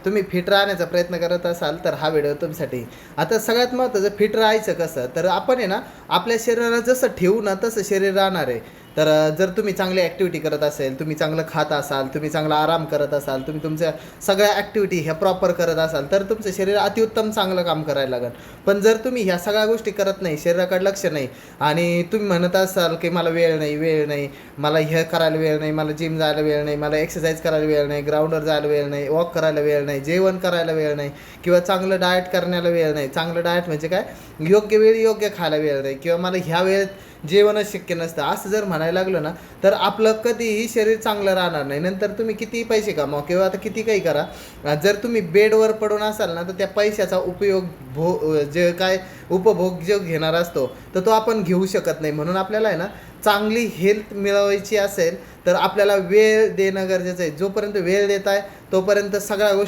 तुम्ही फिट राहण्याचा प्रयत्न करत असाल तर हा व्हिडिओ तुमच्यासाठी. आता सगळ्यात महत्त्वाचं फिट राहायचं कसं? तर आपण आहे ना, आपल्या शरीराला जसं ठेवू ना तसं शरीर राहणार आहे. तर जर तुम्ही चांगली ॲक्टिव्हिटी करत असेल, तुम्ही चांगलं खात असाल, तुम्ही चांगला आराम करत असाल, तुम्ही तुमच्या सगळ्या ॲक्टिव्हिटी ह्या प्रॉपर करत असाल, तर तुमचं शरीर अतिउत्तम चांगलं काम करायला लागेल. पण जर तुम्ही ह्या सगळ्या गोष्टी करत नाही, शरीराकडे लक्ष नाही आणि तुम्ही म्हणत असाल की मला वेळ नाही, मला हे करायला वेळ नाही, मला जिम जायला वेळ नाही, मला एक्सरसाइज करायला वेळ नाही, ग्राउंडवर जायला वेळ नाही, वॉक करायला वेळ नाही, जेवण करायला वेळ नाही किंवा चांगलं डाएट करण्याला वेळ नाही. चांगलं डाएट म्हणजे काय? योग्य वेळी योग्य खायला वेळ नाही किंवा मला ह्या वेळेत जेवणच शक्य नसतं असं जर म्हणायला लागलं ना, तर आपलं कधीही शरीर चांगलं राहणार नाही. नंतर तुम्ही कितीही पैसे कमावा किंवा आता किती काही करा, जर तुम्ही बेडवर पडून असाल ना, तर त्या पैशाचा उपयोग जे काय उपभोग जो घेणार असतो तर तो आपण घेऊ शकत नाही. म्हणून आपल्याला आहे ना, चांगली हेल्थ मिळवायची असेल तर आपल्याला वेळ देणं गरजेचं आहे. जोपर्यंत वेळ देत आहे तोपर्यंत सगळ्या गोष्टी